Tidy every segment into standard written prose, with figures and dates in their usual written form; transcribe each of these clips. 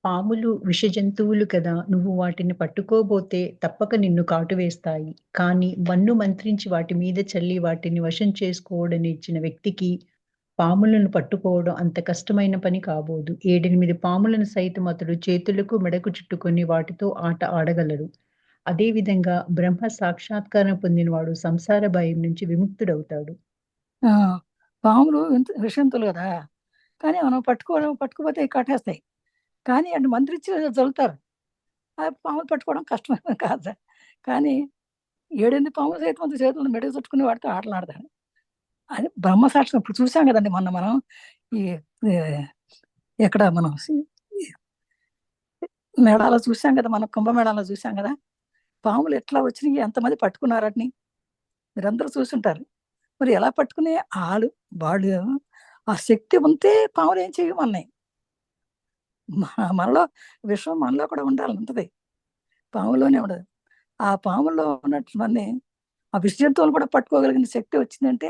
పాములు విషజంతువులు కదా! నువ్వు వాటిని పట్టుకోబోతే తప్పక నిన్ను కాటు వేస్తాయి. కానీ మన్ను మంత్రించి వాటి మీద చల్లి వాటిని వశం చేసుకోవడనిచ్చిన వ్యక్తికి పాములను పట్టుకోవడం అంత కష్టమైన పని కాబోదు. 7, 8 పాములను సైతం అతడు చేతులకు, మెడకు చుట్టుకొని వాటితో ఆట ఆడగలడు. అదే విధంగా బ్రహ్మ సాక్షాత్కారం పొందినవాడు సంసార భయం నుంచి విముక్తుడవుతాడు. ఆ! పాములు విషజంతువులు గదా! కానీ మనం పట్టుకోపోతే కట్టేస్తాయి. కానీ అటు మంత్రించి చల్లుతారు. ఆ పాములు పట్టుకోవడం కష్టమేమి కాదు. కానీ 7, 8 పాములు సైతం అంత చేతులను మెడకు చుట్టుకుని వాటితో ఆటలాడతాడు. అది బ్రహ్మ సాక్షి ఇప్పుడు చూసాం గదండీ మొన్న మనం ఈ ఈ ఎక్కడ మనం మేళాలో చూసాం గదా! మనం కుంభమేళాలో చూసాం గదా! పాములు ఎట్లా వచ్చినియి, ఎంతమంది పట్టుకున్నారటని మీరందరూ చూసుంటారు. మరి ఎలా పట్టుకుని వాళ్ళు ఆ శక్తి ఉంటే పాములేం చేయవు మనని. మనలో విషం మనలో కూడా ఉంటది. పాములోనే ఉండదు. ఆ పాముల్లో ఉన్నటువన్నీ ఆ విష జంతువులు కూడా పట్టుకోగలిగిన శక్తి వచ్చిందంటే,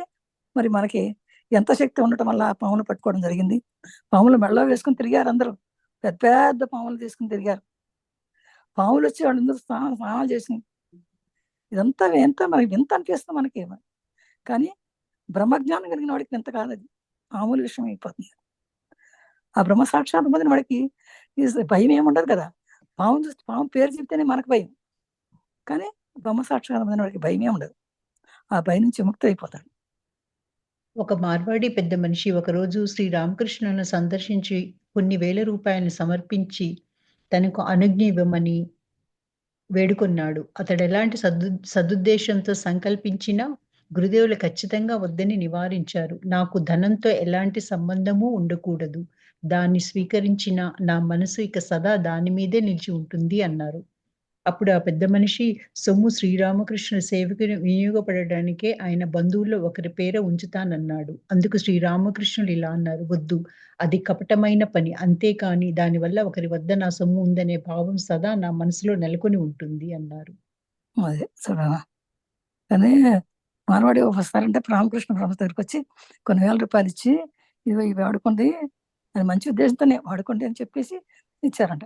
మరి మనకి ఎంత శక్తి ఉండటం వల్ల ఆ పాములు పట్టుకోవడం జరిగింది. పాములు మెడలో వేసుకొని తిరిగారు అందరూ. పెద్ద పెద్ద పాములు తీసుకొని తిరిగారు. పాములొచ్చి వాళ్ళందరూ స్నానాలు చేసినియి. ఇదంతా ఎంత మనకి వింత అనిపిస్తుంది మనకి. కానీ బ్రహ్మజ్ఞానం కలిగిన వాడికి వింత కాదది. మామూలు విషయం అయిపోతుంది. ఆ బ్రహ్మ సాక్షాత్తం పొందిన వాడికి భయం ఏముండదు కదా! పాముని చూస్తే పాము పేరు చెప్తేనే మనకు భయం. కానీ బ్రహ్మ సాక్షాత్తం పొందిన వాడికి భయమే ఉండదు. ఆ భయం నుంచి విముక్తుడైపోతాడు. ఒక మార్వాడి పెద్ద మనిషి ఒకరోజు శ్రీరామకృష్ణులను సందర్శించి కొన్ని వేల రూపాయలను సమర్పించి తనకు అనుజ్ఞ ఇవ్వమని వేడుకొన్నాడు. అతడెలాంటి సదుద్దేశంతో సంకల్పించినా గురుదేవులు ఖచ్చితంగా వద్దని నివారించారు. నాకు ధనంతో ఎలాంటి సంబంధమూ ఉండకూడదు. దాన్ని స్వీకరించిన నా మనసు ఇక సదా దాని మీదే నిలిచి ఉంటుంది అన్నారు. అప్పుడు ఆ పెద్ద మనిషి సొమ్ము శ్రీరామకృష్ణ సేవకి వినియోగపడడానికే ఆయన బంధువుల్లో ఒకరి పేర ఉంచుతానన్నాడు. అందుకు శ్రీరామకృష్ణులు ఇలా అన్నారు, "వద్దు. అది కపటమైన పని. అంతేకాని దానివల్ల ఒకరి వద్ద నా సొమ్ము ఉందనే భావం సదా నా మనసులో నెలకొని ఉంటుంది" అన్నారు. అదే చూడవా! కానీ మార్వాడి వస్తారంటే రామకృష్ణ పరమహంస దగ్గరికొచ్చి కొన్ని వేల రూపాయలిచ్చి, ఇదిగో ఇవి వాడుకోండి. అది మంచి ఉద్దేశంతోనే వాడుకోండి అని చెప్పేసి ఇచ్చారంట.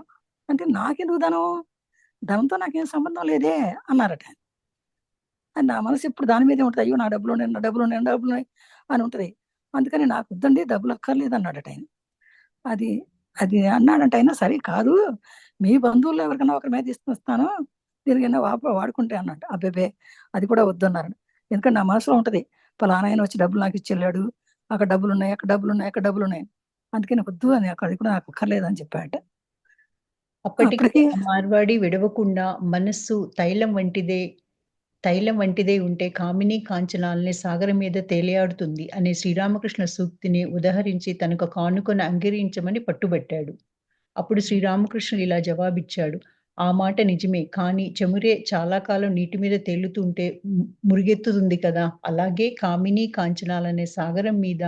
అంటే నాకెందుకు ధనం? ధనంతో నాకేం సంబంధం లేదే అన్నారట. నా మనసు ఎప్పుడు దాని మీదే ఉంటది. అయ్యో! నా డబ్బులున్నాయి, నా డబ్బులున్నాయి, నా డబ్బులున్నాయి అని ఉంటది. అందుకని నాకొద్దండి డబ్బులు అక్కర్లేదు అన్నాడట ఆయన. అది అది అన్నాడంట ఆయన. సరే కాదు, మీ బంధువుల్లో ఎవరికైనా ఒకరి మీద ఇస్తాను. దేనికైనా వాడుకుంటే అన్నట్టు. అబ్బెబ్బే! అది కూడా వద్దన్నారంట. ఎందుకంటే నా మనసులో ఉంటది. పలానాయన వచ్చి డబ్బులు నాకిచ్చెళ్ళాడు. అక్కడ డబ్బులున్నాయి, అక్కడ డబ్బులున్నాయి, అక్కడ డబ్బులున్నాయి. అందుకని వద్దు అని అది కూడా నాకు అక్కర్లేదని చెప్పాడట. అప్పటికి అప్పటికి ఆ మార్వాడి విడవకుండా మనస్సు తైలం వంటిదే ఉంటే కామినీ కాంచనాల్ని సాగరం మీద తేలియాడుతుంది అనే శ్రీరామకృష్ణ సూక్తిని ఉదహరించి తనకు కానుకను అంగీకరించమని పట్టుబట్టాడు. అప్పుడు శ్రీరామకృష్ణుడు ఇలా జవాబిచ్చాడు. "ఆ మాట నిజమే. కానీ చమురే చాలా కాలం నీటి మీద తేలుతుంటే మురుగెత్తుతుంది కదా! అలాగే కామినీ కాంచనాలనే సాగరం మీద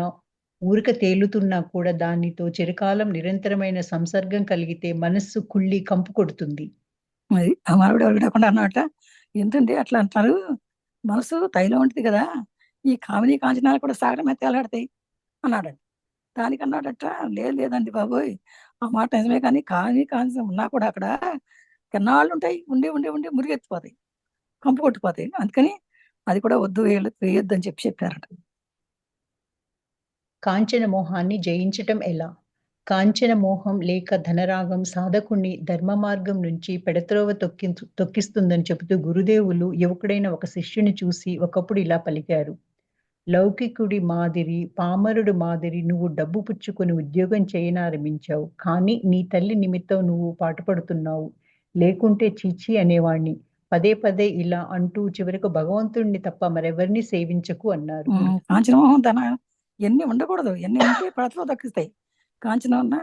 ఊరక తేలుతున్నా కూడా దానితో చిరకాలం నిరంతరమైన సంసర్గం కలిగితే మనస్సు కుళ్ళి కంపు కొడుతుంది." మరి ఆ మావిడ విడవకుండా అన్నమాట. ఏంటండి అట్లా అంటున్నారు? మనసు తైలం వంటిది కదా! ఈ కామినీ కాంచనాలు కూడా సాగరం మీద తేలాడతాయి అన్నాడంట. దానికన్నాడట, లేదు లేదండి బాబోయ్! ఆ మాట నిజమే కానీ కామినీ కాంచనం ఉన్నా కూడా అక్కడ ఎన్నాళ్ళుంటాయి. ఉండి, ఉండి, ఉండి మురిగెత్తిపోతాయి. కంపు కొట్టిపోతాయి. అందుకని అది కూడా వద్దు వేయొద్దని చెప్పారట. కాంచన మోహాన్ని జయించటం ఎలా? కాంచన మోహం లేక ధనరాగం సాధకుడిని ధర్మ మార్గం నుంచి పెడత్రోవ తొక్కిస్తుందని చెబుతూ గురుదేవులు యువకుడైన ఒక శిష్యుని చూసి ఒకప్పుడు ఇలా పలికారు. లౌకికుడి మాదిరి, పామరుడు మాదిరి నువ్వు డబ్బు పుచ్చుకొని ఉద్యోగం చేయనారంభించావు. కానీ నీ తల్లి నిమిత్తం నువ్వు పాటుపడుతున్నావు. లేకుంటే చీచీ అనేవాణ్ణి. పదే పదే ఇలా అంటూ చివరకు భగవంతుడిని తప్ప మరెవరిని సేవించకు అన్నారు. కాంచనమోహం ఇయన్నీ ఉండకూడదు. ఇయన్నీ ఉంటే పెడత్రోవ దక్కిస్తాయి. కాంచనం అన్నా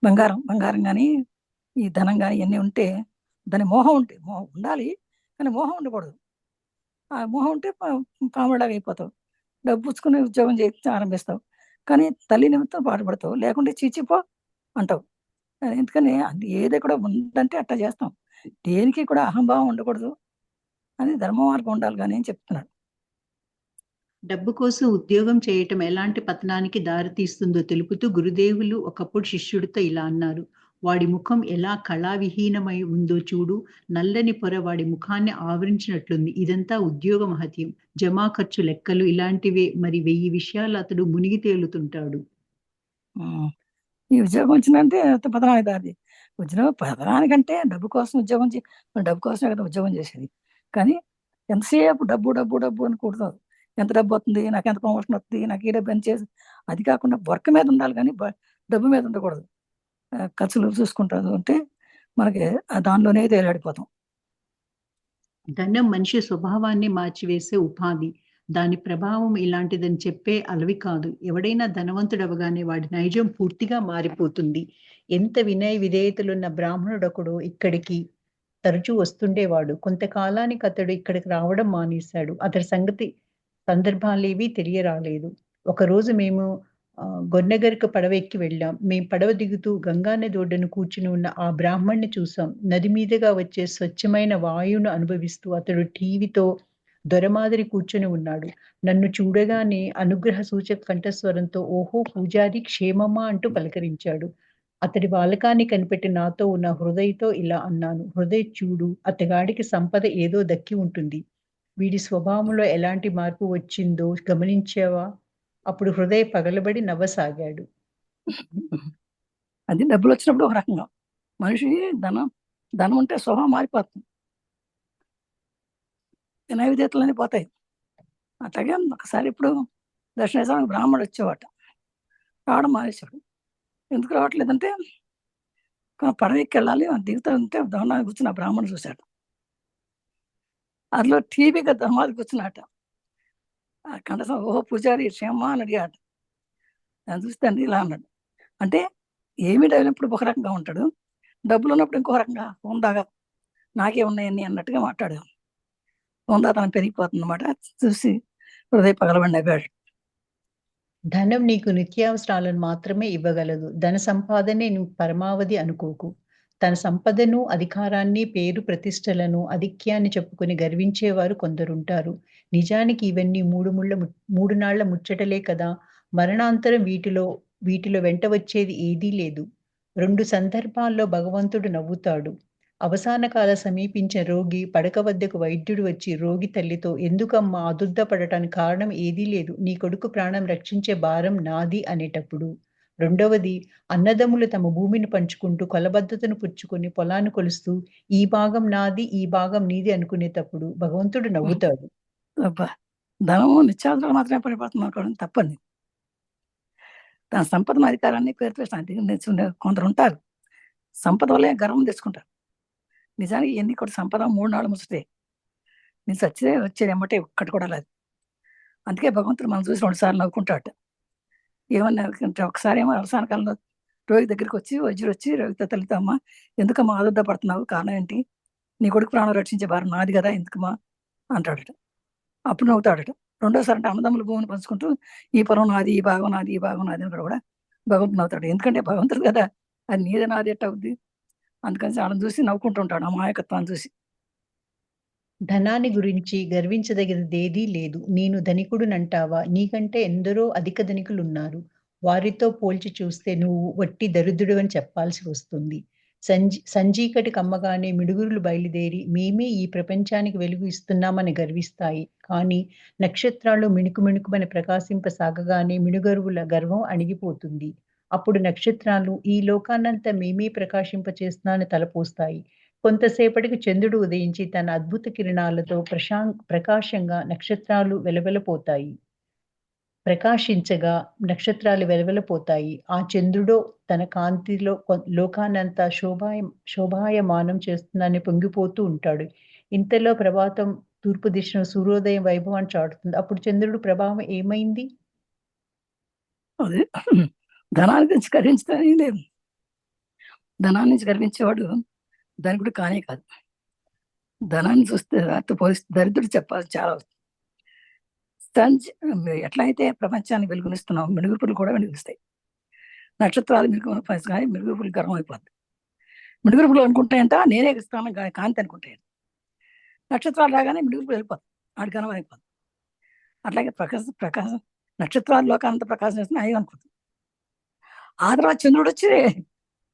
బంగారం గాని, ఈ ధనం గాని ఇయన్నీ ఉంటే దాని మోహం ఉండాలి. కానీ మోహం ఉండకూడదు. ఆ మోహం ఉంటే పాములాగా అయిపోతావు. డబ్బు పుచ్చుకుని ఉద్యోగం ఆరంభిస్తావు. కానీ తల్లి నిమిత్తం పాటుపడతావు. లేకుంటే చీ పో అంటావు. ఎందుకని అది ఏది కూడా ఉందంటే అట్టా చేస్తాం. దేనికి కూడా అహంభావం ఉండకూడదు అని ధర్మ మార్గం ఉండాలి గాని అని చెప్తున్నాడు. డబ్బు కోసం ఉద్యోగం చేయటం ఎలాంటి పతనానికి దారితీస్తుందో తెలుపుతూ గురుదేవులు ఒకప్పుడు శిష్యుడితో ఇలా అన్నారు. వాడి ముఖం ఎలా కళావిహీనమై ఉందో చూడు. నల్లని పొర వాడి ముఖాన్ని ఆవరించినట్లుంది. ఇదంతా ఉద్యోగ మహత్యం. జమా ఖర్చు లెక్కలు ఇలాంటివే మరి 1000 విషయాలు అతడు మునిగి తేలుతుంటాడు. ఉమ్. ఈ ఉద్యోగం వచ్చిందంటే పతనానికి దారి. ఉద్యోగం పతనానికంటే డబ్బు కోసం ఉద్యోగం డబ్బు కోసమే కదా ఉద్యోగం చేసేది. కానీ ఎంతసేపు డబ్బు డబ్బు డబ్బు అని కూడదు. ఎంత డబ్బు వస్తుంది, నాకు ఎంత ప్రమోషన్ వస్తుంది, నాకు ఈ డబ్బు ఎంత చేసి, అది కాకుండా వర్క్ మీద ఉండాలి కానీ డబ్బు మీద ఉండకూడదు. ఖర్చులు చూసుకుంటారు అంటే మనకి దానిలోనే తేలాడిపోతాం. ధనం మనిషి స్వభావాన్ని మార్చివేసే ఉపాధి. దాని ప్రభావం ఇలాంటిదని చెప్పే అలవి కాదు. ఎవడైనా ధనవంతుడవగానే వాడి నైజం పూర్తిగా మారిపోతుంది. ఎంత వినయ విధేయతలున్న బ్రాహ్మణుడొకడు ఇక్కడికి తరచూ వస్తుండేవాడు. కొంతకాలానికి అతడు ఇక్కడికి రావడం మానేశాడు. అతడి సందర్భాలేవీ తెలియరాలేదు. ఒకరోజు మేము గొన్నెగరిక పడవ ఎక్కి వెళ్ళాం. మేం పడవ దిగుతూ గంగానది ఒడ్డున కూర్చుని ఉన్న ఆ బ్రాహ్మణ్ణి చూసాం. నది మీదుగా వచ్చే స్వచ్ఛమైన వాయువును అనుభవిస్తూ అతడు టీవీతో దొరమాదిరి కూర్చొని ఉన్నాడు. నన్ను చూడగానే అనుగ్రహ సూచక కంఠస్వరంతో "ఓహో! పూజారి క్షేమమా?" అంటూ పలకరించాడు. అతడి వాలకాన్ని కనిపెట్టి నాతో ఉన్న హృదయ్‌తో ఇలా అన్నాను. "హృదయ్ చూడు, అతగాడికి సంపద ఏదో దక్కి ఉంటుంది. వీడి స్వభావంలో ఎలాంటి మార్పు వచ్చిందో గమనించావా?" అప్పుడు హృదయ్ పగలబడి నవ్వసాగాడు. అది డబ్బులు వచ్చినప్పుడు ఒక రకంగా మనిషి ధనం ధనం ఉంటే స్వభావం మారిపోతుంది. వినయ పోతాయి. అట్లాగే ఒకసారి ఇప్పుడు దర్శనేశ్వరానికి బ్రాహ్మణుడు వచ్చేవాట. రావడం మానేశాడు. ఎందుకు రావట్లేదంటే పడవ ఎక్కి వెళ్ళాలి, దిగుతూ ఉంటే దహనానికి కూర్చుని ఆ బ్రాహ్మణుడు చూశాడు. అందులో టీవీగా దహమాది కూర్చున్నాట. ఆ కంఠసం "ఓహో పూజారి క్షేమమా?" అని అడిగాడు. దాన్ని చూస్తే ఇలా అన్నాడు. అంటే ఏమీ లేనప్పుడు ఒక రకంగా ఉంటాడు, డబ్బులు ఉన్నప్పుడు ఇంకో రకంగా హుందాగా నాకే ఉన్నాయని అన్నట్టుగా మాట్లాడాడు. హుందాతనం పెరిగిపోతుందన్నమాట. చూసి హృదయ పగలబడి నవ్వాడు. ధనం నీకు నిత్యావసరాలను మాత్రమే ఇవ్వగలదు. ధన సంపాదనే నువ్వు పరమావధి అనుకోకు. తన సంపదను, అధికారాన్ని, పేరు ప్రతిష్టలను, ఆధిక్యాన్ని చెప్పుకొని గర్వించేవారు కొందరుంటారు. నిజానికి ఇవన్నీ మూడు నాళ్ల ముచ్చటలే కదా! మరణాంతరం వీటిలో వెంట వచ్చేది ఏదీ లేదు. 2 సందర్భాల్లో భగవంతుడు నవ్వుతాడు. అవసాన కాలం సమీపించిన రోగి పడక వద్దకు వైద్యుడు వచ్చి రోగి తల్లితో "ఎందుకమ్మా ఆదుర్దా పడటానికి కారణం ఏదీ లేదు. నీ కొడుకు ప్రాణం రక్షించే భారం నాది" అనేటప్పుడు. రెండవది అన్నదమ్ములు తమ భూమిని పంచుకుంటూ కొలబద్దతను పుచ్చుకొని పొలాన్ని కొలుస్తూ "ఈ భాగం నాది, ఈ భాగం నీది" అనుకునేటప్పుడు భగవంతుడు నవ్వుతాడు. అబ్బా! ధనము నిత్యావసరాలు మాత్రమే పడిపోతుంది అనుకోవడం తప్పండి. తన సంపదను, అధికారాన్ని, పేరు ప్రతిష్టలు కొందరుంటారు. సంపద వల్లే గర్వం తెచ్చుకుంటారు. నిజానికి ఎన్ని కోట్ల సంపద 3 నాళ్ళు ముచ్చటే. నేను చచ్చితే వచ్చేది ఎమ్మటే ఒక్కటి కూడా లేదు. అందుకే భగవంతుడు మనం చూసి 2 సార్లు నవ్వుకుంటాడట. ఏమని నవ్వుకుంటే ఒకసారేమో అవసాన కాలంలో రోగి దగ్గరికొచ్చి వైద్యుడొచ్చి రోగితో తల్లితో "అమ్మా ఎందుకమ్మా ఆదుర్దా పడుతున్నావు? కారణం ఏంటి? నీ కొడుకు ప్రాణం రక్షించే భారం నాది గదా! ఎందుకమ్మా" అంటాడట. అప్పుడు నవ్వుతాడట. రెండోసారి అంటే అన్నదమ్ములు భూమిని పంచుకుంటూ "ఈ పొలం నాది, ఈ భాగం నాది, ఈ భాగం నాది" అని కూడా భగవంతుడు నవ్వుతాడు. ఎందుకంటే భగవంతుడు కదా! అది నీది నాది ఎట్టవుద్ది? అందుకని ఆళ్ళని చూసి నవ్వుకుంటూ ఉంటాడు అమాయకత్వాన్ని చూసి. ధనాన్ని గురించి గర్వించదగినదేదీ లేదు. నేను ధనికుడినంటావా? నీకంటే ఎందరో అధిక ధనికులున్నారు. వారితో పోల్చి చూస్తే నువ్వు వట్టి దరిద్రుడివని చెప్పాల్సి వస్తుంది. సంజీకటి కమ్మగానే మిడుగురులు బయలుదేరి మేమే ఈ ప్రపంచానికి వెలుగు ఇస్తున్నామని గర్విస్తాయి. కానీ నక్షత్రాలు మిణుకు మిణుకుమని ప్రకాశింపసాగగానే మినుగరువుల గర్వం అణిగిపోతుంది. అప్పుడు నక్షత్రాలు ఈ లోకాన్నంతా మేమే ప్రకాశింపచేస్తున్నామని తలపోస్తాయి. కొంతసేపటికి చంద్రుడు ఉదయించి తన అద్భుత కిరణాలతో ప్రకాశంగా నక్షత్రాలు వెలవెలపోతాయి. ఆ చంద్రుడో తన కాంతిలో లోకాన్నంతా శోభాయమానం చేస్తుందని పొంగిపోతూ ఉంటాడు. ఇంతలో ప్రభాతం తూర్పు దిశను సూర్యోదయం వైభవాన్ని చాటుతుంది. అప్పుడు చంద్రుడు ప్రభావం ఏమైంది? అదే ధనాన్ని గురించి గర్వించడం లేదు. ధనాన్ని నుంచి గర్వించేవాడు ధనికుడు కానే కాదు. ధనాన్ని చూస్తే వాటితో పోలిస్తే దరిద్రుడు చెప్పాలి చాలా. ఎట్లా అయితే ప్రపంచాన్ని వెలుగునిస్తున్నాం, మిడుగుపులు కూడా వెలుగునిస్తాయి. నక్షత్రాలు కానీ మిడుగుపులు గర్వం అయిపోద్ది. మిడుగుపులు అనుకుంటాయంట నేనే ఇస్తాను కాంతి అనుకుంటాయి. నక్షత్రాలు రాగానే మిడుగుపులు వెళ్ళిపోతాయి. ఆడి గర్వం అయిపోద్ది. అట్లాగే ప్రకాశం నక్షత్రాలు లోకాంత ప్రకాశం చేస్తున్నా అయ్యి అనుకుంటుంది. ఆ తర్వాత చంద్రుడు వచ్చి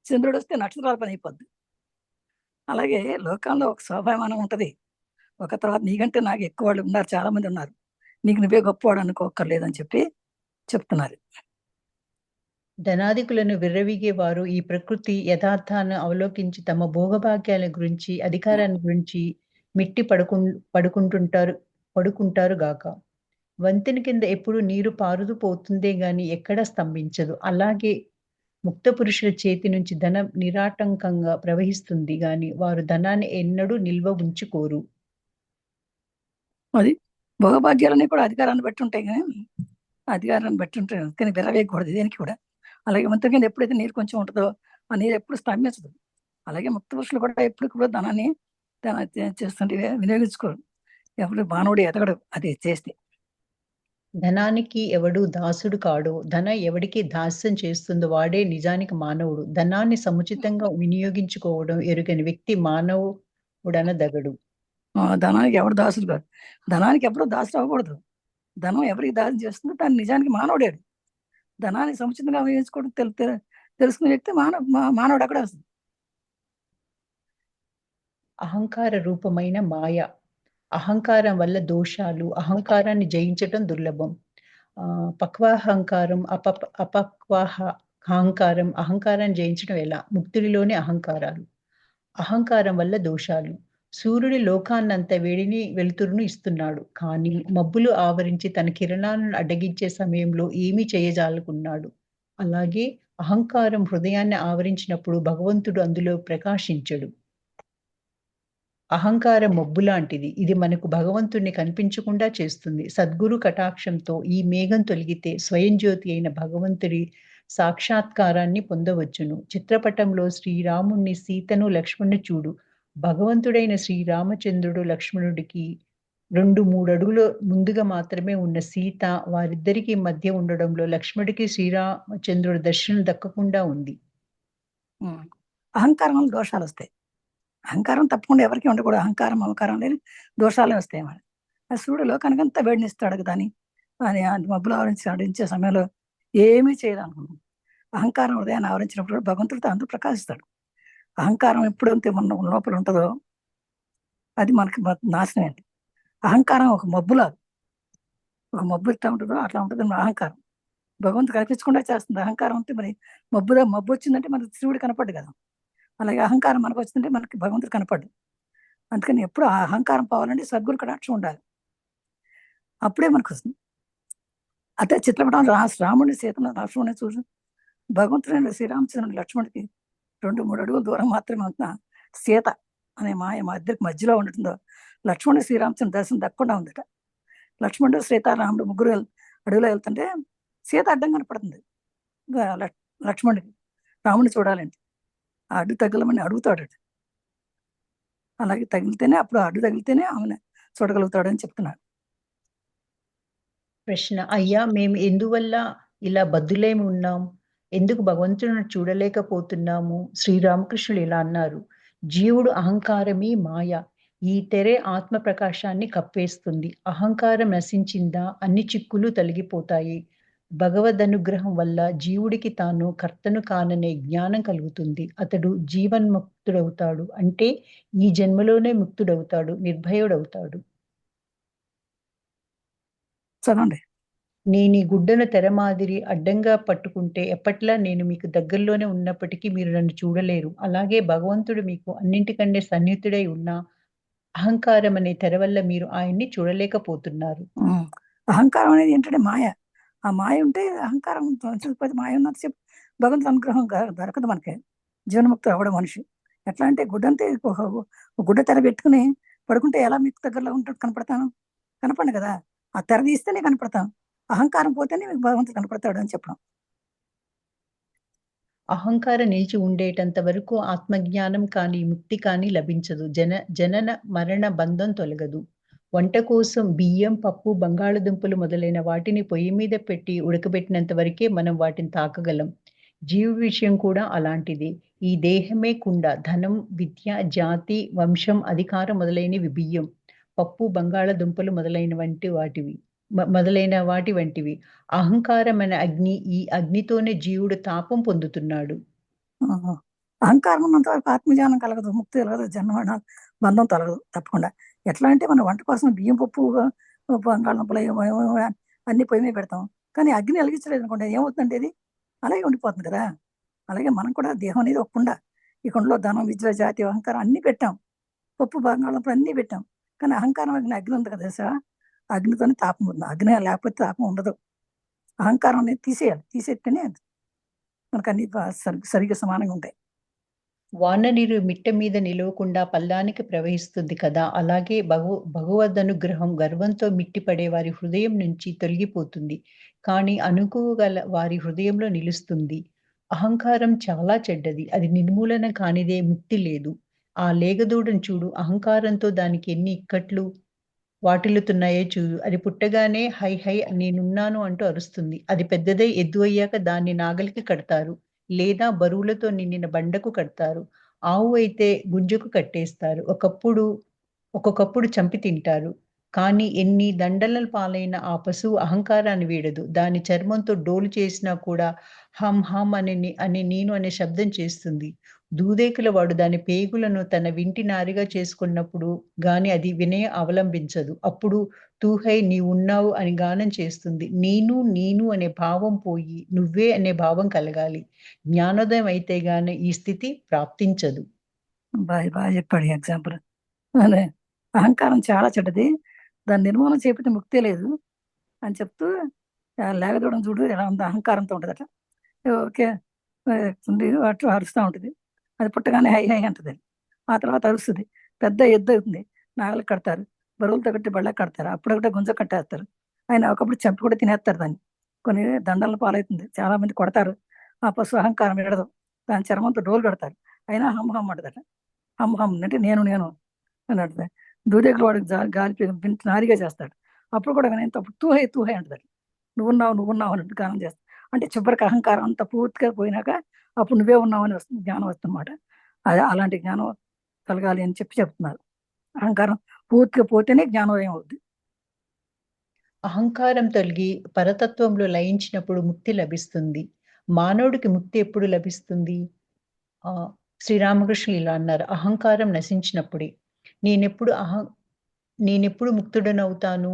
చంద్రుడు వస్తే నక్షత్రాల పని అయిపోద్ది. అలాగే లోకంలో ఒక స్వాభిమానం ఉంటది. ఒక తర్వాత నీకంటే నాకు ఎక్కువ వాళ్ళు ఉన్నారు, చాలా మంది ఉన్నారు. నీకు నువ్వే గొప్పవాడు అనుకోక్కర్లేదని చెప్పి చెప్తున్నారు. ధనాధికులను విర్రవీగేవారు ఈ ప్రకృతి యథార్థాన్ని అవలోకించి తమ భోగభాగ్యాల గురించి, అధికారాన్ని గురించి మిట్టి పడుకుంటారు గాక. వంతెన కింద ఎప్పుడు నీరు పారుతూ పోతుందే గాని ఎక్కడా స్తంభించదు. అలాగే ముక్త పురుషుల చేతి నుంచి ధనం నిరాటంకంగా ప్రవహిస్తుంది గాని వారు ధనాన్ని ఎన్నడూ నిల్వ ఉంచుకోరు. అది భోగభాగ్యాలన్నీ కూడా అధికారాన్ని బట్టి ఉంటాయి కానీ అధికారాన్ని బట్టి ఉంటాయి కానీ విరవేయకూడదు దేనికి కూడా. అలాగే వంతెన కింద ఎప్పుడైతే నీరు కొంచెం ఉంటుందో ఆ నీరు ఎప్పుడు స్తంభించదు. అలాగే ముక్త పురుషులు కూడా ఎప్పుడు కూడా ధనాన్ని చేస్తుంటే వినియోగించుకోరు. ఎప్పుడు మానవుడు ఎదగడు అది చేస్తే. ధనానికి ఎవడు దాసుడు కాడో, ధనం ఎవడికి దాస్యం చేస్తుందో వాడే నిజానికి మానవుడు. ధనాన్ని సముచితంగా వినియోగించుకోవడం ఎరుగని వ్యక్తి మానవుడనదగడు. ధనానికి ఎవడు దాసుడు కాదు. ధనానికి ఎప్పుడూ దాసుడు అవ్వకూడదు. ధనం ఎవరికి దాసం చేస్తుందో దాని నిజానికి మానవుడే. ధనాన్ని సముచితంగా వినియోగించుకోవడం తెలుసుకునే వ్యక్తి మానవుడు అక్కడే వస్తుంది. అహంకార రూపమైన మాయ. అహంకారం వల్ల దోషాలు. అహంకారాన్ని జయించటం దుర్లభం. పక్వాహంకారం, అపక్వాహ అహంకారం. అహంకారాన్ని జయించడం ఎలా? ముక్తుడిలోని అహంకారాలు. అహంకారం వల్ల దోషాలు. సూర్యుడి లోకాన్నంత వేడిని, వెలుతురును ఇస్తున్నాడు. కానీ మబ్బులు ఆవరించి తన కిరణాలను అడ్డగించే సమయంలో ఏమీ చేయజాలకున్నాడు. అలాగే అహంకారం హృదయాన్ని ఆవరించినప్పుడు భగవంతుడు అందులో ప్రకాశించడు. అహంకారం మబ్బులాంటిది. ఇది మనకు భగవంతుడిని కనిపించకుండా చేస్తుంది. సద్గురు కటాక్షంతో ఈ మేఘం తొలగితే స్వయం జ్యోతి అయిన భగవంతుడి సాక్షాత్కారాన్ని పొందవచ్చును. చిత్రపటంలో శ్రీరాముణ్ణి, సీతను, లక్ష్మణుని చూడు. భగవంతుడైన శ్రీరామచంద్రుడు లక్ష్మణుడికి 2, 3 అడుగుల ముందుగా మాత్రమే ఉన్న సీత, వారిద్దరికీ మధ్య ఉండడంలో లక్ష్మణుడికి శ్రీరామచంద్రుడి దర్శనం దక్కకుండా ఉంది. అహంకారం వల్ల దోషాలు వస్తాయి. అహంకారం తప్పకుండా ఎవరికి ఉండకూడదు. అహంకారం అహంకారం లేని దోషాలే వస్తాయి. మరి ఆ సూర్యుడు లోకానికంతా వేడినిస్తాడు కదా అని మబ్బులు ఆవరించే సమయంలో ఏమీ చేయదనుకున్నాం. అహంకారం హృదయాన్ని ఆవరించినప్పుడు భగవంతుడితో అందరూ ప్రకాశిస్తాడు. అహంకారం ఎప్పుడైతే మన లోపల ఉంటుందో అది మనకి నాశనం అండి. అహంకారం ఒక మబ్బులాగా, ఒక మబ్బు ఎట్లా ఉంటుందో అట్లా ఉంటుంది మన అహంకారం. భగవంతుడు కనిపించకుండా చేస్తుంది. అహంకారం ఉంటే మరి మబ్బు వచ్చిందంటే మనకి శివుడు కనపడ్డు కదా. అలాగే అహంకారం మనకు వచ్చిందంటే మనకి భగవంతుడు కనపడ్డు. అందుకని ఎప్పుడు ఆ అహంకారం పోవాలంటే సద్గురు కటాక్షం ఉండాలి. అప్పుడే మనకు వస్తుంది. అదే చిత్రపటం రాముడిని, సీతను, లక్ష్మణుని చూసి భగవంతుడైన శ్రీరామచంద్రుని లక్ష్మణుడికి 2, 3 అడుగుల దూరం మాత్రమే ఉంటున్న సీత అనే మాయ మా ఇద్దరికి మధ్యలో ఉండటంతో లక్ష్మణుడు శ్రీరామచంద్ర దర్శనం దక్కకుండా ఉందట. లక్ష్మణుడు, సీతారాముడు ముగ్గురు అడవిలో వెళ్తుంటే సీత అడ్డం కనపడుతుంది లక్ష్మణుడికి. రాముడిని చూడాలంటే ఆ అడ్డు తగలమని అడుగుతాడు. అలాగే తగిలితేనే అప్పుడు అడ్డు తగిలితేనే ఆమెను చూడగలుగుతాడని చెప్తున్నాడు. ప్రశ్న: అయ్యా, మేము ఎందువల్ల ఇలా బద్ధులేమి ఉన్నాం? ఎందుకు భగవంతుడిని చూడలేకపోతున్నాము? శ్రీరామకృష్ణులు ఇలా అన్నారు: జీవుడు అహంకారమే మాయ. ఈ తెరే ఆత్మ ప్రకాశాన్ని కప్పేస్తుంది. అహంకారం నశించిందా అన్ని చిక్కులు తొలగిపోతాయి. భగవదనుగ్రహం వల్ల జీవుడికి తాను కర్తను కాననే జ్ఞానం కలుగుతుంది. అతడు జీవన్ముక్తుడవుతాడు. అంటే ఈ జన్మలోనే ముక్తుడవుతాడు, నిర్భయుడవుతాడు. చదవండి. నేనీ గుడ్డను తెర మాదిరి అడ్డంగా పట్టుకుంటే ఎప్పట్లా నేను మీకు దగ్గరలోనే ఉన్నప్పటికీ మీరు నన్ను చూడలేరు. అలాగే భగవంతుడు మీకు అన్నింటికంటే సన్నిహితుడై ఉన్నా అహంకారం అనే తెర వల్ల మీరు ఆయన్ని చూడలేకపోతున్నారు. అహంకారం అనేది ఏంటంటే మాయ. ఆ మాయ ఉంటే అహంకారం తొలగిపోతే మాయ ఉన్నంత సేపు భగవంతుడి అనుగ్రహం దొరకదు మనకి. జీవన్ముక్తుడు అవ్వడం మనిషి. ఎట్లా అంటే గుడ్డంతే ఒక గుడ్డ తెర పెట్టుకుని పడుకుంటే ఎలా మీకు దగ్గరలో ఉంటాడు కనపడతాను? కనపడను కదా. ఆ తెర తీస్తేనే కనపడతాను. అహంకారం పోతేనే మీకు భగవంతుడు కనపడతాడు అని చెప్పడం. అహంకారం నిలిచి ఉండేటంత వరకు ఆత్మజ్ఞానం కానీ, ముక్తి కానీ లభించదు. జనన మరణ బంధం తొలగదు. వంట కోసం బియ్యం, పప్పు, బంగాళదుంపలు మొదలైన వాటిని పొయ్యి మీద పెట్టి ఉడకబెట్టినంత వరకే మనం వాటిని తాకగలం. జీవి విషయం కూడా అలాంటిదే. ఈ దేహమే కుండ. ధనం, విద్య, జాతి, వంశం, అధికారం మొదలైనవి బియ్యం, పప్పు, బంగాళదుంపలు మొదలైన వాటి వంటివి. అహంకారం అనే అగ్ని, ఈ అగ్నితోనే జీవుడు తాపం పొందుతున్నాడు. అహంకారం ఉన్నంత వరకు ఆత్మజ్ఞానం కలగదు, ముక్తి కలగదు, జన్మ బంధం తొలగదు తప్పకుండా. ఎట్లా అంటే మన వంట కోసం బియ్యం పప్పు బంగాళదుంపలు అన్ని పొయ్యి మీద పెడతాం, కానీ అగ్ని వెలిగించలేదు అనుకోండి, ఏమవుతుందంటే ఇది అలాగే ఉండిపోతుంది కదా. అలాగే మనం కూడా దేహం అనేది ఒక కుండ, ఈ కుండలో ధనం, విద్య, జాతి, అహంకారం అన్ని పెట్టాం, పప్పు బంగాళదుంపలు అన్ని పెట్టాం, కానీ అహంకారం అగ్ని ఉంది కదా సార్, అగ్నితోనే తాపం ఉంది, అగ్ని లేకపోతే తాపం ఉండదు. అహంకారం అనేది తీసేయాలి, తీసేస్తేనే మనకు అన్ని సరిగ్గా సమానంగా ఉంటాయి. వాన నీరు మిట్ట మీద నిలవకుండా పల్లానికి ప్రవహిస్తుంది కదా! అలాగే భగవదనుగ్రహం గర్వంతో మిట్టిపడే వారి హృదయం నుంచి తొలగిపోతుంది. కానీ అనుకువగల వారి హృదయంలో నిలుస్తుంది. అహంకారం చాలా చెడ్డది. అది నిర్మూలన కానిదే ముక్తి లేదు. ఆ లేగదూడను చూడు. అహంకారంతో దానికి ఎన్ని ఇక్కట్లు వాటిల్లుతున్నాయో చూడు. అది పుట్టగానే హై హై నేనున్నాను అంటూ అరుస్తుంది. అది పెద్దదై ఎద్దు అయ్యాక దాన్ని నాగలికి కడతారు. లేదా బరువులతో నిండిన బండకు కడతారు. ఆవు అయితే గుంజకు కట్టేస్తారు. ఒక్కొక్కప్పుడు చంపి తింటారు. కానీ ఎన్ని దండనల పాలైన ఆ పశువు అహంకారాన్ని వీడదు. దాని చర్మంతో డోలు చేసినా కూడా హమ్ హమ్ అని నేను అనే శబ్దం చేస్తుంది. దూదేకుల వాడు దాని పేగులను తన వింటి నారిగా చేసుకున్నప్పుడు గాని అది వినయం అవలంబించదు. అప్పుడు తూహై నీవున్నావు అని గానం చేస్తుంది. నేను అనే భావం పోయి నువ్వే అనే భావం కలగాలి. జ్ఞానోదయం అయితే గాని ఈ స్థితి ప్రాప్తించదు. బాగా చెప్పాడు ఎగ్జాంపుల్. అదే అహంకారం చాలా చెడ్డది, దాన్ని నిర్మూలన చేయకపోతే ముక్తే లేదు అని చెప్తూ లేగదూడడం చూడు ఎలా ఉంది, అహంకారంతో ఉంటుంది అట్లా. ఓకే, ఉంది అట్లా అరుస్తూ ఉంటుంది. అది పుట్టగానే హై హై అంటుంది, ఆ తర్వాత అరుస్తుంది, పెద్ద ఎద్దు అవుతుంది, నాగలికి కడతారు, బరువులతో కట్టి బళ్ళకి కడతారు, అప్పుడొకటే గుంజ కట్టేస్తారు. ఆయన ఒకప్పుడు చెంప కూడా తినేస్తారు దాన్ని, కొన్ని దండల పాలవుతుంది, చాలా మంది కొడతారు. ఆ పశువు అహంకారం విడదు, దాని చర్మంతో డోలు కడతారు, అయినా హమ్ హమ్ అంటదట. హమ్ హమ్ అంటే నేను అని అంటుంది. దూదేకులు వాడికి గాలి వింటి నారిగా చేస్తాడు, అప్పుడు కూడా వినయంతో అప్పుడు తూహై తూహై అంటది, నువ్వున్నావు అని గానం చేస్తాడు. అంటే చివరికి అహంకారం అంతా పూర్తిగా పోయినాక అప్పుడు నువ్వే ఉన్నావు అని వస్తుంది, జ్ఞానం వస్తుందన్నమాట. అదే అలాంటి జ్ఞానం కలగాలి అని చెప్తున్నారు. అహంకారం పూర్తిగా పోతేనే జ్ఞానోదయం అవుద్ది. అహంకారం తొలగి పరతత్వంలో లయించినప్పుడు ముక్తి లభిస్తుంది. మానవుడికి ముక్తి ఎప్పుడు లభిస్తుంది? ఆహ్, శ్రీరామకృష్ణులు ఇలా అన్నారు. అహంకారం నశించినప్పుడే. నేనెప్పుడు అహం నేనెప్పుడు ముక్తుడనవుతాను?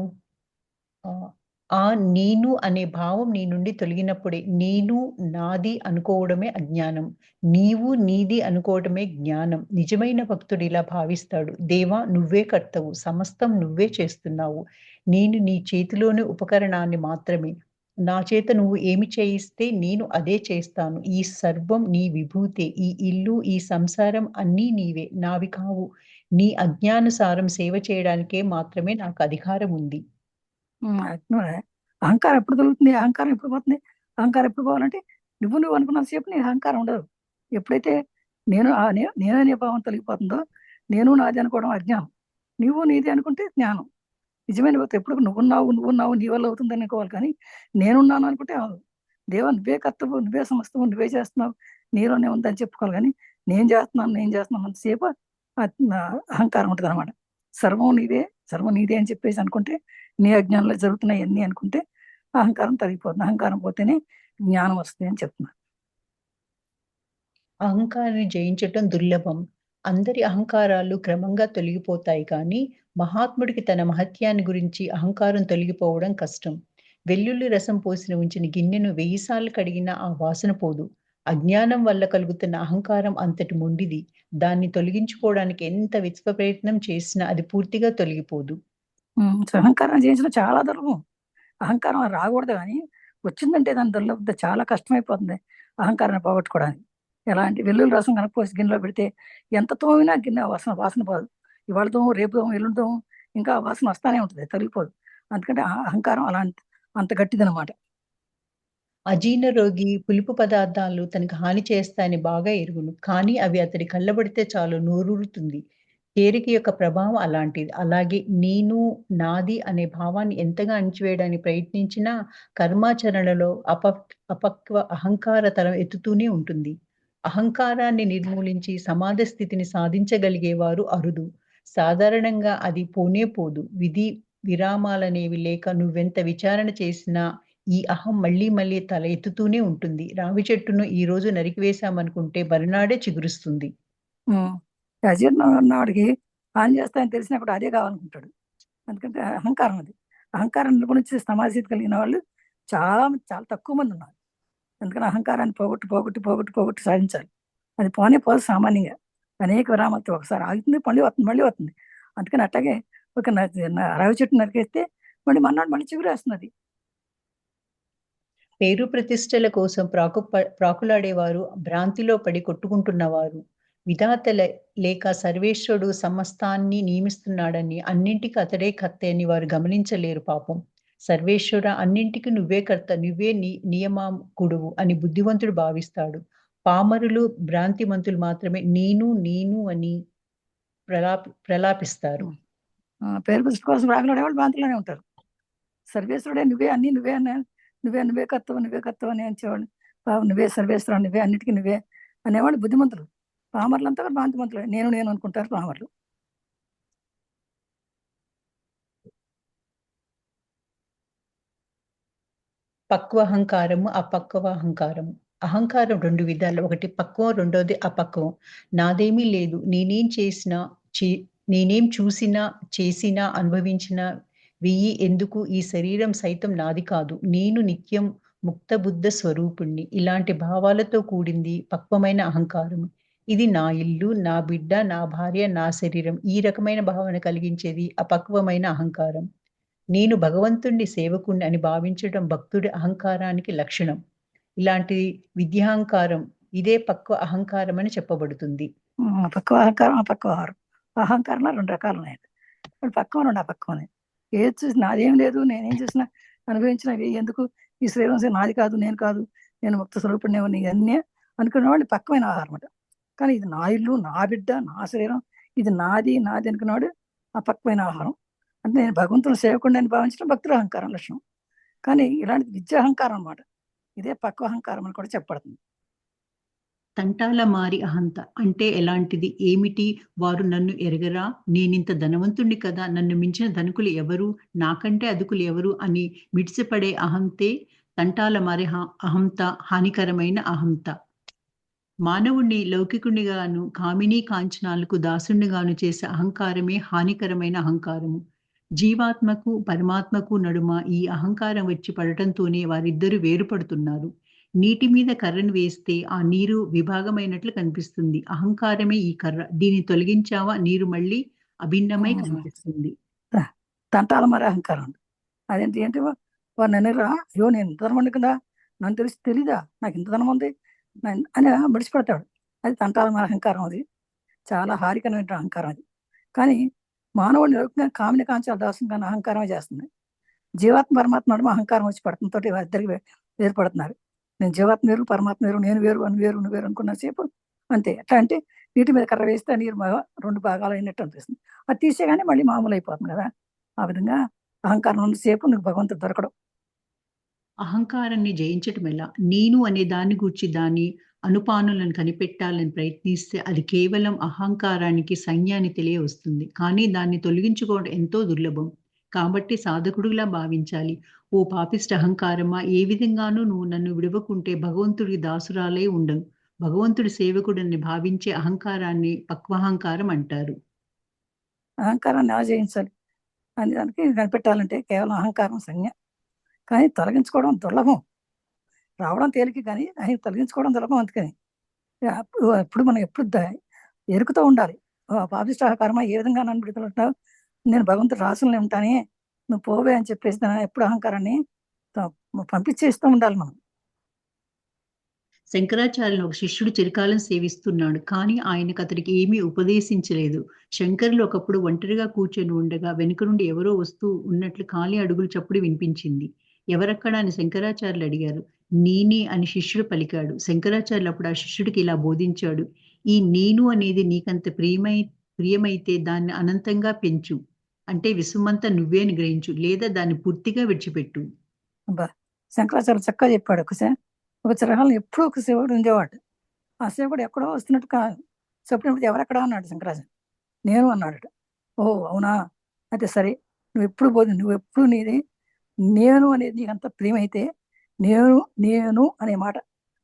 ఆహ్, ఆ నేను అనే భావం నీ నుండి తొలగినప్పుడే. నేను, నాది అనుకోవడమే అజ్ఞానం. నీవు, నీది అనుకోవటమే జ్ఞానం. నిజమైన భక్తుడు ఇలా భావిస్తాడు. దేవా! నువ్వే కర్తవు. సమస్తం నువ్వే చేస్తున్నావు. నేను నీ చేతిలోని ఉపకరణాన్ని మాత్రమే. నా చేత నువ్వు ఏమి చేయిస్తే నేను అదే చేస్తాను. ఈ సర్వం నీ విభూతే. ఈ ఇల్లు, ఈ సంసారం అన్నీ నీవే. నావి కావు. నీ అజ్ఞానుసారం సేవ చేయడానికే మాత్రమే నాకు అధికారం ఉంది. అట్లనే అహంకారం ఎప్పుడు తొలుగుతుంది, అహంకారం ఎప్పుడు పోతుంది? అహంకారం ఎప్పుడు పోవాలంటే నువ్వు అనుకున్నంత సేపు నీ అహంకారం ఉండదు. ఎప్పుడైతే నేననే భావం తొలగిపోతుందో, నేను నాది అనుకోవడం అజ్ఞానం, నువ్వు నీది అనుకుంటే జ్ఞానం. నిజమైన భక్తి ఎప్పుడు నువ్వున్నావు నీ వల్ల అవుతుంది అనుకోవాలి, కానీ నేనున్నాను అనుకుంటే అవదు. దేవా నువ్వే కర్తవు, నువ్వే సమస్తము, నువ్వే చేస్తున్నావు, నీలోనే ఉందని చెప్పుకోవాలి, కానీ నేను చేస్తున్నాను అంతసేపు నా అహంకారం ఉంటుంది అనమాట. సర్వం నీదే, సర్వం నీదే అని చెప్పేసి అనుకుంటే, నీ అజ్ఞానంలో జరుగుతున్నాయి అన్నీ అనుకుంటే అహంకారం తరిగిపోతుంది. అహంకారం పోతేనే జ్ఞానం వస్తుంది అని చెప్తున్నా. అహంకారాన్ని జయించటం దుర్లభం. అందరి అహంకారాలు క్రమంగా తొలగిపోతాయి కానీ, మహాత్ముడికి తన మహత్యాన్ని గురించి అహంకారం తొలగిపోవడం కష్టం. వెల్లుల్లి రసం పోసిన ఉంచిన గిన్నెను 1000 సార్లు కడిగినా ఆ వాసన పోదు. అజ్ఞానం వల్ల కలుగుతున్న అహంకారం అంతటి మొండిది. దాన్ని తొలగించుకోవడానికి ఎంత విశ్వ ప్రయత్నం చేసినా అది పూర్తిగా తొలగిపోదు. సో అహంకారం జయించడం చాలా దుర్లభం. అహంకారం రాకూడదు కానీ వచ్చిందంటే దాని దుర్లభత చాలా కష్టమైపోతుంది అహంకారాన్ని పోగొట్టుకోవడానికి. ఎలా అంటే వెల్లుల్లి రసం కనుక పోసి గిన్నెలో పెడితే ఎంత తోమినా గిన్నె వాసన వాసన పోదు. ఇవాళ తోము, రేపు తోము, ఎల్లుండి తోము, ఇంకా ఆ వాసన వస్తానే ఉంటుంది, తొలగిపోదు. అందుకంటే అహంకారం అంత గట్టిదనమాట. అజీర్ణ రోగి పులుపు పదార్థాలు తనకు హాని చేస్తాయని బాగా ఎరుగును. కానీ అవి అతడి కళ్ళబడితే చాలు నోరూరుతుంది. చేరిక యొక్క ప్రభావం అలాంటిది. అలాగే నేను, నాది అనే భావాన్ని ఎంతగా అణిచివేయడానికి ప్రయత్నించినా కర్మాచరణలో అపక్వ అహంకార తలం ఎత్తుతూనే ఉంటుంది. అహంకారాన్ని నిర్మూలించి సమాధి స్థితిని సాధించగలిగేవారు అరుదు. సాధారణంగా అది పోనే పోదు. విధి విరామాలనేవి లేక నువ్వెంత విచారణ చేసినా ఈ అహం మళ్ళీ మళ్ళీ తల ఎత్తుతూనే ఉంటుంది. రావి చెట్టును ఈ రోజు నరికివేశామనుకుంటే మరునాడే చిగురుస్తుంది. అజీర్ణం ఉన్నవాడికి ఆన్ చేస్తాయని తెలిసినా కూడా అదే కావాలనుకుంటాడు. ఎందుకంటే అహంకారం అది. అహంకారం నిర్గుణించి సమాజస్థితి కలిగిన వాళ్ళు చాలా చాలా తక్కువ మంది ఉన్నారు. ఎందుకని అహంకారాన్ని పోగొట్టి సాధించాలి. అది పోనే పోదు సామాన్యంగా. అనేక విరామాలతో ఒకసారి ఆగుతుంది, మళ్ళీ వస్తుంది. అందుకని అట్లాగే ఒక రావి చెట్టు నరికేస్తే మళ్ళీ మన్నాడు మళ్ళీ చిగురేస్తున్నది. పేరు ప్రతిష్టల కోసం ప్రాకులాడేవారు, భ్రాంతిలో పడి కొట్టుకుంటున్నవారు, విధాత లేక సర్వేశ్వరుడు సమస్తాన్ని నియమిస్తున్నాడని, అన్నింటికి అతడే కర్త అని వారు గమనించలేరు పాపం. సర్వేశ్వర, అన్నింటికి నువ్వే కర్త, నువ్వే నియమకుడువు అని బుద్ధివంతుడు భావిస్తాడు. పామరులు, భ్రాంతిమంతులు మాత్రమే నేను అని ప్రలాపిస్తారు. పేరు ప్రతిష్ట కోసం ప్రాకులాడేవాళ్ళు భ్రాంతిలోనే ఉంటారు. సర్వేశ్వరుడే నువ్వే కర్తవు అని అనేవాళ్ళు. నువ్వే సర్వేశ్వరుడు, నువ్వే అన్నిటికీ నువ్వే అనేవాళ్ళు బుద్ధిమంతులు. పామర్లంతా కూడా భ్రాంతిమంతులు. నేను అనుకుంటారు పామర్లు. పక్వాహంకారము, అపక్వాహంకారము. అహంకారం 2 విధాలు. ఒకటి పక్వం, రెండోది అపక్వం. నాదేమీ లేదు, నేనేం చూసినా, చేసినా, అనుభవించినా, వెయ్యి ఎందుకు, ఈ శరీరం సైతం నాది కాదు, నేను నిత్యం ముక్త బుద్ధ స్వరూపుణ్ణి. ఇలాంటి భావాలతో కూడింది పక్వమైన అహంకారం. ఇది నా ఇల్లు, నా బిడ్డ, నా భార్య, నా శరీరం. ఈ రకమైన భావన కలిగించేది అపక్వమైన అహంకారం. నేను భగవంతుణ్ణి సేవకుణ్ణి అని భావించడం భక్తుడి అహంకారానికి లక్షణం. ఇలాంటి విద్యాహంకారం ఇదే పక్వ అహంకారం అని చెప్పబడుతుంది. పక్వ అహంకారం, అపక్వ అహంకారంలో 2 రకాలు ఉన్నాయి. పక్వం, 2 అపక్వం. ఏది చూసి నాదేం లేదు, నేనేం చేసినా అనుభవించిన ఎందుకు, ఈ శరీరం నాది కాదు, నేను ముక్త స్వరూపుణ్ణి ఇవన్నీ అనుకున్న వాళ్ళు పక్వమైన ఆహారం అన్నమాట. కానీ ఇది నా ఇల్లు, నా బిడ్డ, నా శరీరం, ఇది నాది అనుకున్నవాడు అపక్వమైన ఆహారం. అంటే నేను భగవంతుని సేవకుండా అని భావించడం భక్తుల అహంకారం లక్షణం. కానీ ఇలాంటి విద్యాహంకారం అన్నమాట. ఇదే పక్వ అహంకారం అని కూడా చెప్పబడుతుంది. తంటాల మారి అహంత అంటే ఎలాంటిది, ఏమిటి, వారు నన్ను ఎరగరా, నేనింత ధనవంతుణ్ణి కదా, నన్ను మించిన ధనికులు ఎవరు, నాకంటే అదుకులు ఎవరు అని మిడిసిపడే అహంతే తంటాల మారి అహంత, హానికరమైన అహంత. మానవుణ్ణి లౌకికునిగాను, కామినీ కాంచనాలకు దాసునిగాను చేసే అహంకారమే హానికరమైన అహంకారము. జీవాత్మకు పరమాత్మకు నడుమ ఈ అహంకారం వచ్చి పడటంతోనే వారిద్దరూ వేరుపడుతున్నారు. నీటి మీద కర్రను వేస్తే ఆ నీరు విభాగమైనట్లు కనిపిస్తుంది. అహంకారమే ఈ కర్ర. దీన్ని తొలగించావా నీరు మళ్ళీ అభిన్నమై కనిపిస్తుంది. తంటాల మరి అహంకారం అదేంటి అంటే వారు నన్నరా, అయ్యో నేను ఇంత ధనం ఉంది కదా, నన్ను తెలీదా, నాకు ఇంత ధనం ఉంది అని విడిచిపెడతాడు. అది తంటాల మరి అహంకారం. అది చాలా హారికరమైన అహంకారం అది. కానీ మానవుడిని కామిని కాంచాల దాసం కానీ అహంకారమే చేస్తుంది. జీవాత్మ పరమాత్మ నడుమ అహంకారం వచ్చి పడుతుంతో ఇద్దరికి వేరుపడుతున్నారు. నేను జీవాత్మ వేరు, పరమాత్మ వేరు, నేను వేరు, నువ్వు వేరు అనుకున్న సేపు అంతే. ఎట్లా అంటే నీటి మీద కర్ర వేస్తే నీరు 2 భాగాలు అయినట్టు అనిపిస్తుంది. అది తీసేగానే మళ్ళీ మామూలు అయిపోతుంది కదా. ఆ విధంగా అహంకారం ఉన్నసేపు నీకు భగవంతుడు దొరకడం. అహంకారాన్ని జయించటం ఎలా? నేను అనే దాన్ని గూర్చి దాని అనుపానులను కనిపెట్టాలని ప్రయత్నిస్తే అది కేవలం అహంకారానికి సంజ్ఞాని తెలియవస్తుంది. కానీ దాన్ని తొలగించుకోవడం ఎంతో దుర్లభం. కాబట్టి సాధకుడిలా భావించాలి. ఓ పాపిష్టి అహంకారమా, ఏ విధంగానూ నువ్వు నన్ను విడవకుంటే భగవంతుడికి దాసురాలై ఉండవు. భగవంతుడి సేవకుడని భావించే అహంకారాన్ని పక్వాహంకారం అంటారు. అహంకారాన్ని ఎలా జయించాలి అని దానికి కనిపెట్టాలంటే కేవలం అహంకారం సంజ్ఞ. కానీ తొలగించుకోవడం దుర్లభం. రావడం తేలిక కానీ తొలగించుకోవడం దుర్లభం. అందుకని ఎప్పుడు మనం ఎరుకుతూ ఉండాలి. పాపిష్ట అహంకారమా, ఏ విధంగా నన్ను విడుదలంటావు, నేను భగవంతుడు రాసులనే ఉంటానే, నువ్వు పోవే అని చెప్పేసి ఎప్పుడు అహంకారాన్ని పంపించేస్తూ ఉండాలి మనం. శంకరాచార్యులను ఒక శిష్యుడు చిరకాలం సేవిస్తున్నాడు. కానీ ఆయనకు అతడికి ఏమీ ఉపదేశించలేదు. శంకరులు ఒకప్పుడు ఒంటరిగా కూర్చొని ఉండగా వెనుక నుండి ఎవరో వస్తూ ఉన్నట్లు ఖాళీ అడుగుల చప్పుడు వినిపించింది. ఎవరక్కడా అని శంకరాచార్యులు అడిగారు. నేనే అని శిష్యుడు పలికాడు. శంకరాచార్యులు అప్పుడు ఆ శిష్యుడికి ఇలా బోధించాడు. ఈ నేను అనేది నీకంత ప్రియమైతే దాన్ని అనంతంగా పెంచు. అంటే విశ్వమంతా నువ్వే అని గ్రహించు. లేదా దాన్ని పూర్తిగా విడిచిపెట్టు. శంకరాచార్యులు చక్కగా చెప్పాడు. ఒక చిరకాలం ఎప్పుడూ ఒక సేవకుడు ఉండేవాడు. ఆ సేవకుడు ఎక్కడో వస్తున్నట్టు చెప్పినప్పుడు ఎవరెక్కడా అన్నాడు శంకరాచార్య. నేను అన్నాడట. ఓ అవునా, అయితే సరే, నువ్వు ఎప్పుడు నీది నేను అనేది నీకు అంత ప్రియమైతే నేను నేను అనే మాట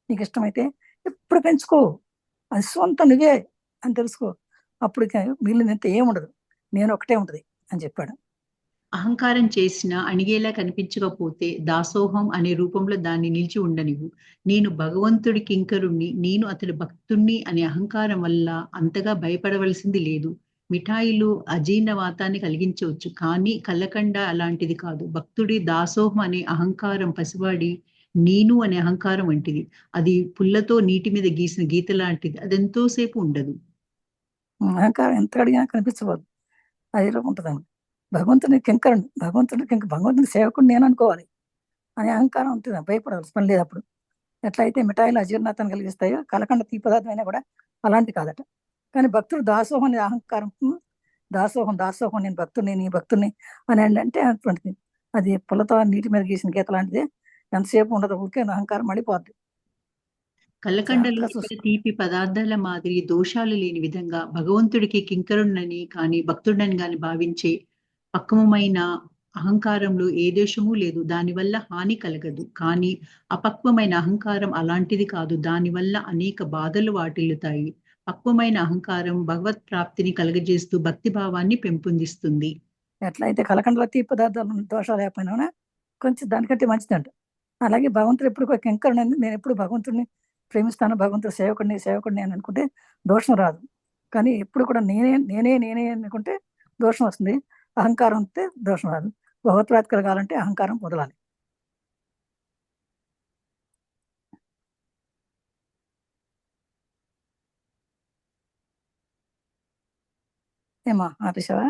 నీకు ఇష్టమైతే ఎప్పుడు పెంచుకో, అది సొంత నువ్వే అని తెలుసుకో, అప్పుడు మిగిలినంత ఏముండదు, నేను ఒకటే ఉంటది అని చెప్పాడు. అహంకారం చేసినా అణిగేలా కనిపించకపోతే దాసోహం అనే రూపంలో దాన్ని నిలిచి ఉండనివ్వు. నేను భగవంతుడి కింకరుణ్ణి, నేను అతడి భక్తుణ్ణి అనే అహంకారం వల్ల అంతగా భయపడవలసింది లేదు. మిఠాయిలు అజీర్ణ వాతాన్ని కలిగించవచ్చు, కానీ కల్లకండ అలాంటిది కాదు. భక్తుడి దాసోహం అనే అహంకారం పసివాడి నేను అనే అహంకారం వంటిది. అది పుల్లతో నీటి మీద గీసిన గీత లాంటిది. అదెంతో సేపు ఉండదు. అహంకారం ఎంత అడిగినా కనిపించబోదు, అదిలో ఉంటుందండి. భగవంతుని కింకరుడు, భగవంతుని సేవకుడు నేను అనుకోవాలి అనే అహంకారం ఉంటుంది, భయపడవలసిన పని లేదు అప్పుడు. ఎట్లయితే మిఠాయిలు అజీర్ణాన్ని కలిగిస్తాయో కలకండ తీ పదార్థం అయినా కూడా అలాంటి కాదట. కానీ భక్తుడు దాసోహం అనే అహంకారం, దాసోహం దాసోహం నేను భక్తుడిని నీ భక్తుడిని అని అంటే అటువంటిది. అది పుల్లతో నీటి మీద గీసిన గీత లాంటిదే, ఎంతసేపు ఉండదు, ఊరికే అహంకారం మళ్ళీపోద్ది. కలకండలో జాగ్రత్తగా ఇతర చూసుకో. తీపి పదార్థాల మాదిరి దోషాలు లేని విధంగా భగవంతుడికి కింకరుణ్ణని కానీ భక్తుడని గాని భావించే పక్వమైన అహంకారంలో ఏ దోషమూ లేదు. దానివల్ల హాని కలగదు. కానీ అపక్వమైన అహంకారం అలాంటిది కాదు. దానివల్ల అనేక బాధలు వాటిల్లుతాయి. పక్వమైన అహంకారం భగవత్ ప్రాప్తిని కలగజేస్తూ భక్తి భావాన్ని పెంపొందిస్తుంది. ఎట్లయితే కలకండలో తీపి పదార్థాలు దోషాలు లేకపోయినా కొంచెం దానికంటే మంచిదంట. అలాగే భగవంతుడు ఎప్పుడు ఒక కింకరుణ్ణి, నేను ఎప్పుడు భగవంతుడిని ప్రేమిస్తాను, భగవంతుడు సేవకుడిని సేవకుడిని అని అనుకుంటే దోషం రాదు. కానీ ఎప్పుడు కూడా నేనే నేనే నేనే అనుకుంటే దోషం వస్తుంది. అహంకారం వస్తే దోషం రాదు. భగవత్ప్రాప్తి కలగాలంటే అహంకారం వదలాలి. ఏమా ఆపేశావా?